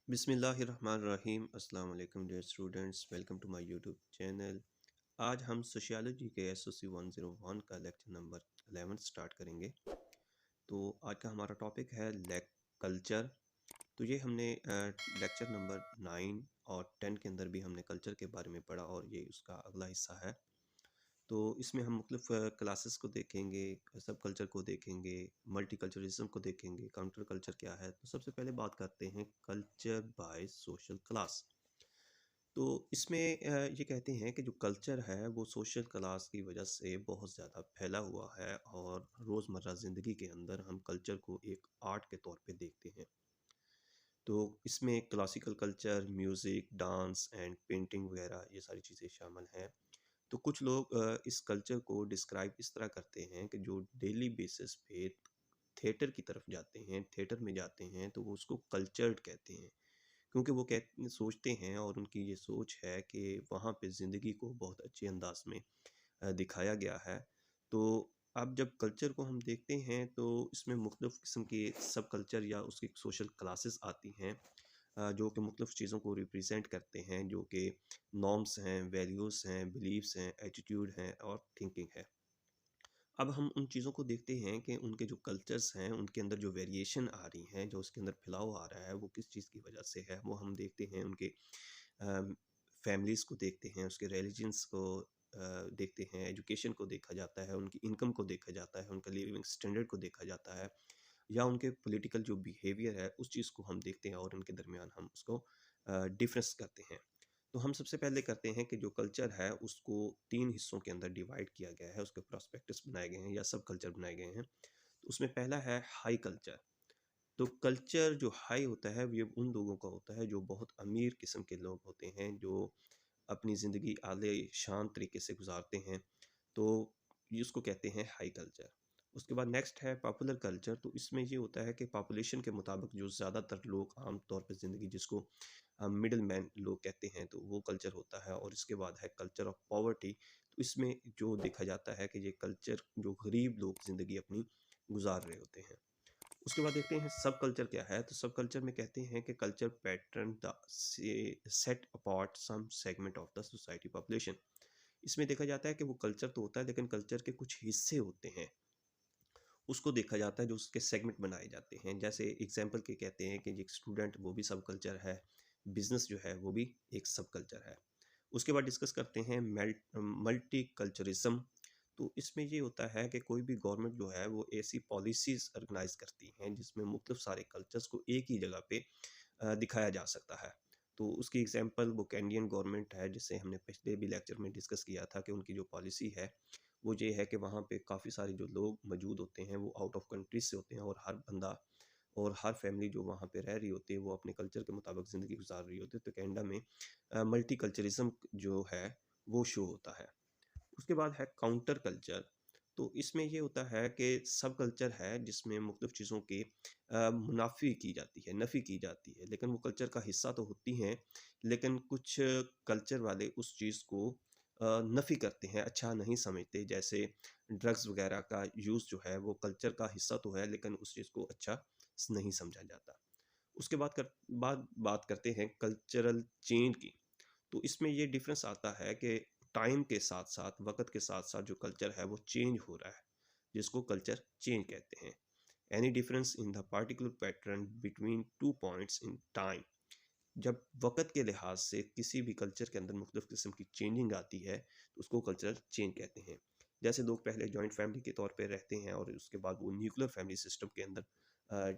बिस्मिल्लाहिर्रहमानिर्रहीम अस्सलाम वालेकुम dear students, welcome to my YouTube channel. आज हम सोशियोलॉजी के एसओसी 101 का लेक्चर नंबर 11 स्टार्ट करेंगे। तो आज का हमारा टॉपिक है कल्चर। तो ये हमने लेक्चर नंबर 9 और 10 के अंदर भी हमने कल्चर के बारे में पढ़ा और ये उसका अगला हिस्सा है। तो इसमें हम मुख्तलिफ क्लासेस को देखेंगे, सब कल्चर को देखेंगे, मल्टीकल्चरलिज्म को देखेंगे, काउंटर कल्चर क्या है। तो सबसे पहले बात करते हैं कल्चर बाय सोशल क्लास। तो इसमें ये कहते हैं कि जो कल्चर है वो सोशल क्लास की वजह से बहुत ज़्यादा फैला हुआ है और रोज़मर्रा ज़िंदगी के अंदर हम कल्चर को एक आर्ट के तौर पे देखते हैं। तो इसमें classical culture, music, dance and painting वगैरह ये सारी चीज़ें शामिल हैं। तो कुछ लोग इस कल्चर को डिस्क्राइब इस तरह करते हैं कि जो डेली बेसिस पे थिएटर की तरफ जाते हैं, थिएटर में जाते हैं, तो वो उसको कल्चर्ड कहते हैं। क्योंकि वो सोचते हैं और उनकी ये सोच है कि वहाँ पे ज़िंदगी को बहुत अच्छे अंदाज में दिखाया गया है। तो अब जब कल्चर को हम देखते हैं तो इसमें मुख्तलिफ़ किस्म के सब कल्चर या उसकी सोशल क्लासेस आती हैं, जो कि मुख्तलिफ़ चीज़ों को रिप्रेजेंट करते हैं, जो कि नॉर्म्स हैं, वैल्यूज़ हैं, बिलीव्स हैं, एटीट्यूड हैं और थिंकिंग है। अब हम उन चीज़ों को देखते हैं कि उनके जो कल्चर्स हैं, उनके अंदर जो वेरिएशन आ रही हैं, जो उसके अंदर फैलाव आ रहा है, वो किस चीज़ की वजह से है। वो हम देखते हैं उनके फैमिलीज़ को देखते हैं, उसके रिलीजन्स को देखते हैं, एजुकेशन को देखा जाता है, उनकी इनकम को देखा जाता है, उनका लिविंग स्टैंडर्ड को देखा जाता है, या उनके पॉलिटिकल जो बिहेवियर है, उस चीज़ को हम देखते हैं और उनके दरमियान हम उसको डिफरेंस करते हैं। तो हम सबसे पहले करते हैं कि जो कल्चर है उसको 3 हिस्सों के अंदर डिवाइड किया गया है, उसके प्रोस्पेक्टस बनाए गए हैं या सब कल्चर बनाए गए हैं। तो उसमें पहला है हाई कल्चर। तो कल्चर जो हाई होता है ये उन लोगों का होता है जो बहुत अमीर किस्म के लोग होते हैं, जो अपनी ज़िंदगी आले शान तरीके से गुजारते हैं। तो ये उसको कहते हैं हाई कल्चर। उसके बाद नेक्स्ट है पॉपुलर कल्चर। तो इसमें ये होता है कि पॉपुलेशन के मुताबिक जो ज़्यादातर लोग आम तौर पे ज़िंदगी जिसको मिडल मैन लोग कहते हैं, तो वो कल्चर होता है। और इसके बाद है कल्चर ऑफ पॉवर्टी। तो इसमें जो देखा जाता है कि ये कल्चर जो गरीब लोग ज़िंदगी अपनी गुजार रहे होते हैं। उसके बाद देखते हैं सब कल्चर क्या है। तो सब कल्चर में कहते हैं कि culture pattern the set apart some segment of the society population. इसमें देखा जाता है कि वो कल्चर तो होता है लेकिन कल्चर के कुछ हिस्से होते हैं, उसको देखा जाता है, जो उसके सेगमेंट बनाए जाते हैं। जैसे एग्जांपल के कहते हैं कि एक स्टूडेंट वो भी सब कल्चर है, बिजनेस जो है वो भी एक सब कल्चर है। उसके बाद डिस्कस करते हैं मल्टी कल्चरिज्म। तो इसमें ये होता है कि कोई भी गवर्नमेंट जो है वो ऐसी पॉलिसीज़ ऑर्गेनाइज करती हैं जिसमें मुख्तलिफ सारे कल्चर्स को एक ही जगह पे दिखाया जा सकता है। तो उसकी एग्जांपल वो कैनेडियन गवर्नमेंट है, जिसे हमने पिछले भी लेक्चर में डिस्कस किया था कि उनकी जो पॉलिसी है वो ये है कि वहाँ पे काफ़ी सारे जो लोग मौजूद होते हैं वो आउट ऑफ कंट्रीज से होते हैं, और हर बंदा और हर फैमिली जो वहाँ पे रह रही होती है वो अपने कल्चर के मुताबिक ज़िंदगी गुजार रही होती है। तो कनाडा में मल्टीकल्चरिज्म जो है वो शो होता है। उसके बाद है काउंटर कल्चर। तो इसमें ये होता है कि सब कल्चर है जिसमें मुख्तलिफ चीज़ों की मुनाफी की जाती है, नफ़ी की जाती है, लेकिन वो कल्चर का हिस्सा तो होती हैं, लेकिन कुछ कल्चर वाले उस चीज़ को नफ़ी करते हैं, अच्छा नहीं समझते। जैसे ड्रग्स वगैरह का यूज़ जो है वो कल्चर का हिस्सा तो है लेकिन उस चीज़ को अच्छा नहीं समझा जाता। उसके बाद बात करते हैं कल्चरल चेंज की। तो इसमें ये डिफरेंस आता है कि टाइम के साथ-साथ, वक़्त के साथ-साथ जो कल्चर है वो चेंज हो रहा है, जिसको कल्चर चेंज कहते हैं। Any difference in the particular pattern between 2 points in time. जब वक़्त के लिहाज से किसी भी कल्चर के अंदर मुख्तलिफ़ किस्म की चेंजिंग आती है, तो उसको कल्चरल चेंज कहते हैं। जैसे लोग पहले जॉइंट फैमिली के तौर पे रहते हैं और उसके बाद वो न्यूक्लियर फैमिली सिस्टम के अंदर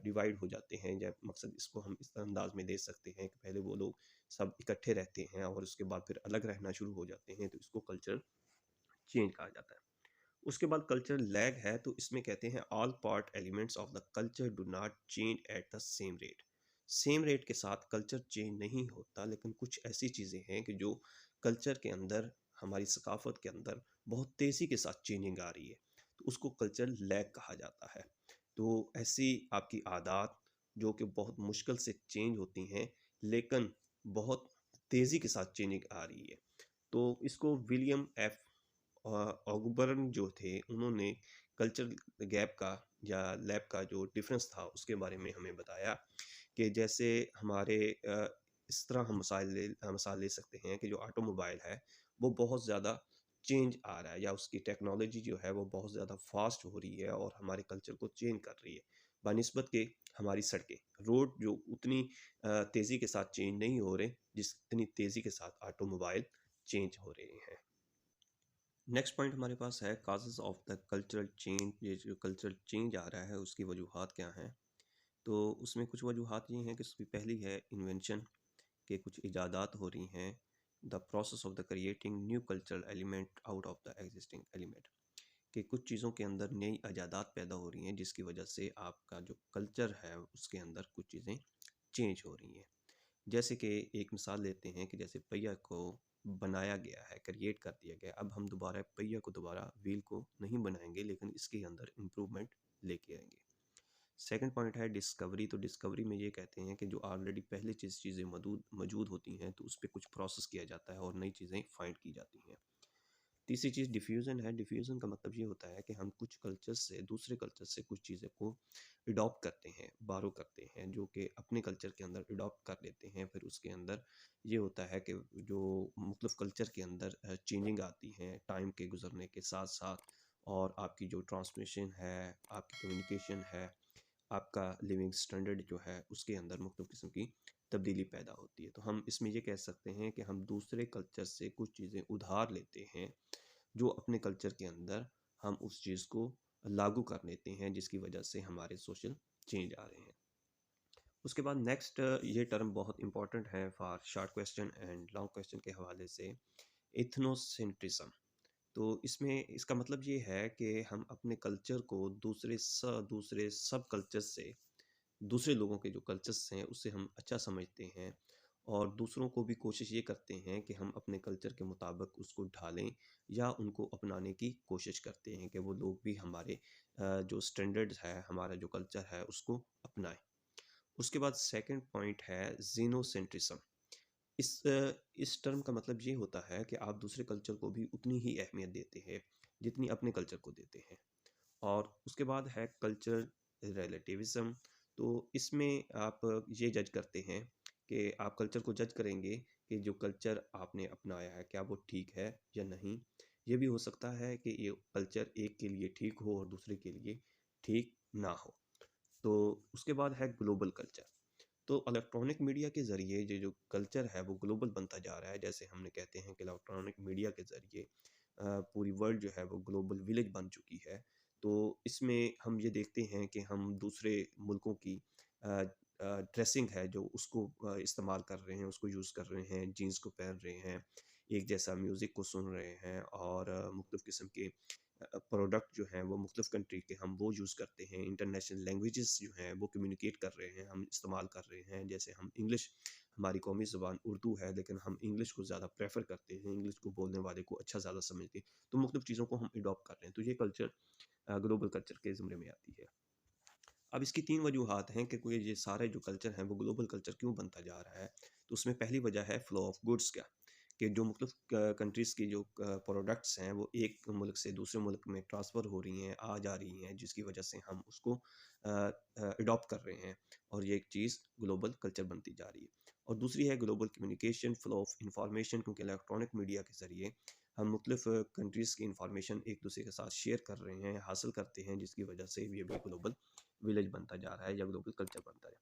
डिवाइड हो जाते हैं। जब मकसद इसको हम इस अंदाज़ में ले सकते हैं कि पहले वो लोग सब इकट्ठे रहते हैं और उसके बाद फिर अलग रहना शुरू हो जाते हैं, तो इसको कल्चरल चेंज कहा जाता है। उसके बाद कल्चरल लैग है। तो इसमें कहते हैं all part elements of the culture do not change at the same rate. Same rate के साथ कल्चर चेंज नहीं होता, लेकिन कुछ ऐसी चीज़ें हैं कि जो कल्चर के अंदर, हमारी सकाफत के अंदर बहुत तेज़ी के साथ चेंजिंग आ रही है, तो उसको कल्चरल लैग कहा जाता है। तो ऐसी आपकी आदत जो कि बहुत मुश्किल से चेंज होती हैं लेकिन बहुत तेज़ी के साथ चेंजिंग आ रही है, तो इसको विलियम एफ ऑगबर्न जो थे उन्होंने कल्चर गैप का या लैब का जो डिफरेंस था उसके बारे में हमें बताया कि जैसे हमारे इस तरह हम मिसाल ले सकते हैं कि जो ऑटोमोबाइल है वो बहुत ज़्यादा चेंज आ रहा है, या उसकी टेक्नोलॉजी जो है वो बहुत ज़्यादा फास्ट हो रही है और हमारे कल्चर को चेंज कर रही है बनिस्बत के हमारी सड़कें, रोड जो उतनी तेज़ी के साथ चेंज नहीं हो रहे जितनी तेज़ी के साथ ऑटोमोबाइल चेंज हो रहे हैं। नेक्स्ट पॉइंट हमारे पास है causes of the cultural change. ये जो कल्चरल चेंज आ रहा है उसकी वजूहात क्या हैं? तो उसमें कुछ वजूहात ये हैं कि उसकी पहली है इन्वेंशन, के कुछ इजादात हो रही हैं। The process of the creating new cultural element out of the existing element, कि कुछ चीज़ों के अंदर नई इजादात पैदा हो रही हैं जिसकी वजह से आपका जो कल्चर है उसके अंदर कुछ चीज़ें चेंज हो रही हैं। जैसे कि एक मिसाल लेते हैं कि जैसे पहिया को बनाया गया है, क्रिएट कर दिया गया, अब हम दोबारा पहिया को दोबारा व्हील को नहीं बनाएंगे लेकिन इसके अंदर इम्प्रूवमेंट लेके आएंगे। सेकंड पॉइंट है डिस्कवरी। तो डिस्कवरी में ये कहते हैं कि जो ऑलरेडी पहले चीज़ें मौजूद मौजूद होती हैं तो उस पर कुछ प्रोसेस किया जाता है और नई चीज़ें फाइंड की जाती हैं। तीसरी चीज़ डिफ्यूज़न है। डिफ्यूज़न का मतलब ये होता है कि हम कुछ कल्चर से दूसरे कल्चर से कुछ चीज़ें को अडॉप्ट करते हैं, बारो करते हैं, जो कि अपने कल्चर के अंदर अडॉप्ट कर लेते हैं। फिर उसके अंदर ये होता है कि जो मुख्तलिफ कल्चर के अंदर चेंजिंग आती हैं टाइम के गुजरने के साथ साथ, और आपकी जो ट्रांसमिशन है, आपकी कम्युनिकेशन है, आपका लिविंग स्टैंडर्ड जो है उसके अंदर मुख्तलिफ किस्म की तब्दीली पैदा होती है। तो हम इसमें ये कह सकते हैं कि हम दूसरे कल्चर से कुछ चीज़ें उधार लेते हैं जो अपने कल्चर के अंदर हम उस चीज़ को लागू कर लेते हैं जिसकी वजह से हमारे सोशल चेंज आ रहे हैं। उसके बाद नेक्स्ट, ये टर्म बहुत इंपॉर्टेंट है for short question and long question के हवाले से, इथनोसेंट्रिज्म। तो इसमें इसका मतलब ये है कि हम अपने कल्चर को दूसरे सब कल्चर से, दूसरे लोगों के जो कल्चर्स हैं उससे हम अच्छा समझते हैं, और दूसरों को भी कोशिश ये करते हैं कि हम अपने कल्चर के मुताबिक उसको ढालें या उनको अपनाने की कोशिश करते हैं कि वो लोग भी हमारे जो स्टैंडर्ड्स है, हमारा जो कल्चर है उसको अपनाएं। उसके बाद सेकंड पॉइंट है जीनोसेंट्रिज्म। इस टर्म का मतलब ये होता है कि आप दूसरे कल्चर को भी उतनी ही अहमियत देते हैं जितनी अपने कल्चर को देते हैं। और उसके बाद है कल्चर रिलेटिविज्म। तो इसमें आप ये जज करते हैं कि आप कल्चर को जज करेंगे कि जो कल्चर आपने अपनाया है क्या वो ठीक है या नहीं। ये भी हो सकता है कि ये कल्चर एक के लिए ठीक हो और दूसरे के लिए ठीक ना हो। तो उसके बाद है ग्लोबल कल्चर। तो इलेक्ट्रॉनिक मीडिया के ज़रिए ये जो कल्चर है वो ग्लोबल बनता जा रहा है। जैसे हमने कहते हैं कि इलेक्ट्रॉनिक मीडिया के ज़रिए पूरी वर्ल्ड जो है वो ग्लोबल विलेज बन चुकी है। तो इसमें हम ये देखते हैं कि हम दूसरे मुल्कों की ड्रेसिंग है जो उसको इस्तेमाल कर रहे हैं, उसको यूज़ कर रहे हैं, जीन्स को पहन रहे हैं, एक जैसा म्यूज़िक को सुन रहे हैं, और मुख्तलिफ़ किस्म के प्रोडक्ट जो हैं वो मुख्तलिफ़ कंट्री के हम वो यूज़ करते हैं। इंटरनेशनल लैंग्वेजेस जो हैं वो कम्युनिकेट कर रहे हैं, हम इस्तेमाल कर रहे हैं। जैसे हम इंग्लिश, हमारी कौमी ज़ुबान उर्दू है लेकिन हम इंग्लिश को ज़्यादा प्रेफर करते हैं, इंग्लिश को बोलने वाले को अच्छा ज़्यादा समझते हैं। तो मुख्तलिफ़ चीज़ों को हम अडॉप्ट कर रहे हैं। तो ये कल्चर ग्लोबल कल्चर के ज़ुमरे में आती है। अब इसकी 3 वजूहात हैं कि कोई ये सारे जो कल्चर हैं वो ग्लोबल कल्चर क्यों बनता जा रहा है। तो उसमें पहली वजह है फ्लो ऑफ गुड्स का, कि जो मुख्तलिफ कंट्रीज़ की जो प्रोडक्ट्स हैं वो एक मुल्क से दूसरे मुल्क में ट्रांसफ़र हो रही हैं, आ जा रही हैं, जिसकी वजह से हम उसको अडॉप्ट कर रहे हैं, और ये एक चीज़ ग्लोबल कल्चर बनती जा रही है। और दूसरी है global communication, flow of information, क्योंकि इलेक्ट्रॉनिक मीडिया के ज़रिए हम मुख्तलिफ कंट्रीज़ की इंफॉर्मेशन एक दूसरे के साथ शेयर कर रहे हैं, हासिल करते हैं, जिसकी वजह से ये भी ग्लोबल विलेज बनता जा रहा है या ग्लोबल कल्चर बनता है।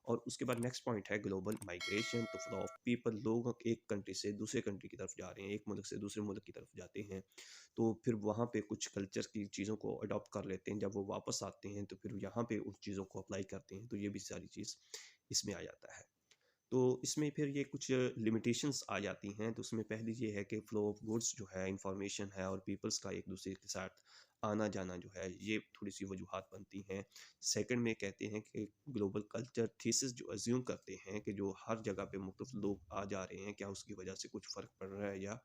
और उसके बाद नेक्स्ट पॉइंट है ग्लोबल माइग्रेशन। तो फ्लो ऑफ पीपल, लोग एक कंट्री से दूसरे कंट्री की तरफ जा रहे हैं, एक मुल्क से दूसरे मुल्क की तरफ जाते हैं, तो फिर वहाँ पे कुछ कल्चर की चीज़ों को अडॉप्ट कर लेते हैं, जब वो वापस आते हैं तो फिर यहाँ पे उन चीज़ों को अप्लाई करते हैं, तो ये भी सारी चीज़ इसमें आ जाता है। तो इसमें फिर ये कुछ लिमिटेशंस आ जाती हैं। तो उसमें पहली ये है कि फ़्लो ऑफ गुड्स जो है, इंफॉर्मेशन है, और पीपल्स का एक दूसरे के साथ आना जाना जो है, ये थोड़ी सी वजूहात बनती हैं। सेकंड में कहते हैं कि ग्लोबल कल्चर थीसिस जो अज्यूम करते हैं कि जो हर जगह पे मुख्तलिफ लोग आ जा रहे हैं, क्या उसकी वजह से कुछ फ़र्क पड़ रहा है या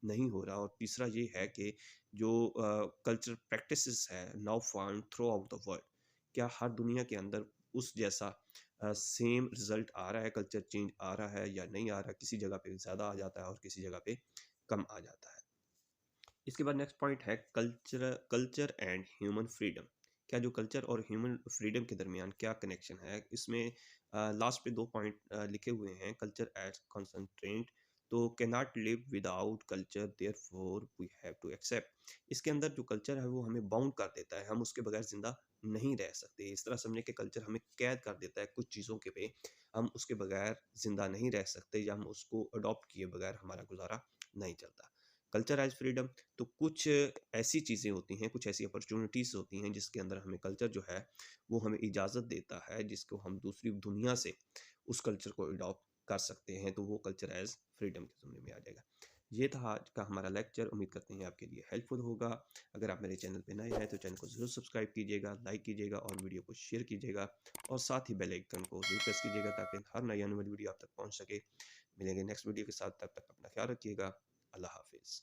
नहीं हो रहा। और तीसरा ये है कि जो कल्चर प्रैक्टिसेस है now found through out the world, क्या हर दुनिया के अंदर उस जैसा सेम रिजल्ट आ रहा है, कल्चर चेंज आ रहा है या नहीं आ रहा, किसी जगह पे ज़्यादा आ जाता है और किसी जगह पे कम आ जाता है। इसके बाद नेक्स्ट पॉइंट है culture culture and human freedom, क्या जो कल्चर और ह्यूमन फ्रीडम के दरमियान क्या कनेक्शन है? इसमें लास्ट पे 2 पॉइंट लिखे हुए हैं, कल्चर एज़ कंसंट्रेंट, तो can not live without culture therefore we have to accept. इसके अंदर जो कल्चर है वो हमें बाउंड कर देता है, हम उसके बगैर ज़िंदा नहीं रह सकते। इस तरह समझें कि कल्चर हमें कैद कर देता है कुछ चीज़ों के पे, हम उसके बगैर ज़िंदा नहीं रह सकते या हम उसको अडॉप्ट किए बगैर हमारा गुज़ारा नहीं चलता। कल्चर एज़ फ्रीडम, तो कुछ ऐसी चीज़ें होती हैं, कुछ ऐसी अपॉर्च्युनिटीज़ होती हैं जिसके अंदर हमें कल्चर जो है वो हमें इजाज़त देता है, जिसको हम दूसरी दुनिया से उस कल्चर को अडॉप्ट कर सकते हैं, तो वो कल्चर एज़ फ्रीडम के ज़ुमरे में आ जाएगा। ये था आज का हमारा लेक्चर, उम्मीद करते हैं आपके लिए हेल्पफुल होगा। अगर आप मेरे चैनल पे नए हैं तो चैनल को ज़रूर सब्सक्राइब कीजिएगा, लाइक कीजिएगा और वीडियो को शेयर कीजिएगा और साथ ही बेल आइकन को ज़रूर प्रेस कीजिएगा ताकि हर नई आने वाली वीडियो आप तक पहुँच सके। मिलेंगे नेक्स्ट वीडियो के साथ, तब तक अपना ख्याल रखिएगा। अल्लाह हाफ़िज़।